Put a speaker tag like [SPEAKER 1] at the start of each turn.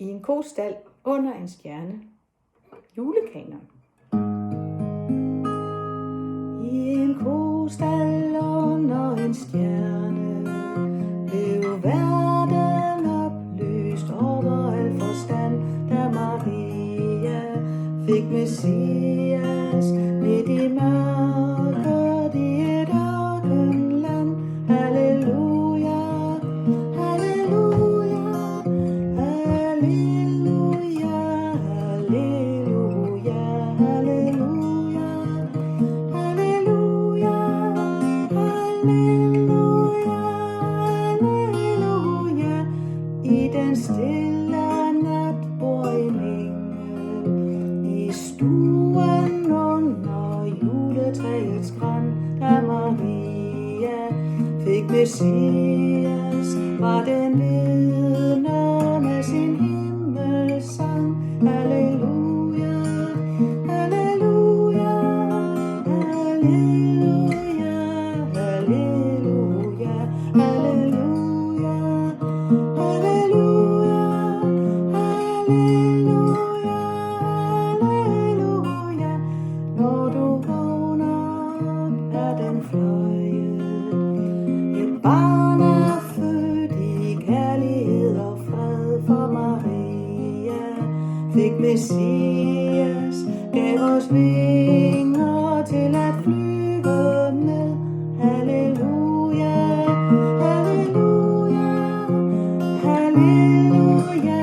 [SPEAKER 1] I en kostal under en stjerne. Julekanon. I en kostal under en stjerne blev verden oplyst over al forstand, da Maria fik Messias midt i mørket i et ørkenland. Halleluja, halleluja, halleluja, halleluja, halleluja, halleluja, halleluja, halleluja. I den stille nat bor en engel i stuen under juletræets gran. Da Maria fik Messias, var den vidne med sin himmelsang. Halleluja, halleluja, halleluja, halleluja, halleluja, halleluja, halleluja, halleluja. Når du vågner op, er den fløjet. Et barn er født i kærlighed og fred, for Maria fik Messias, gav os vinger til at flyve med. Halleluja, halleluja, halleluja,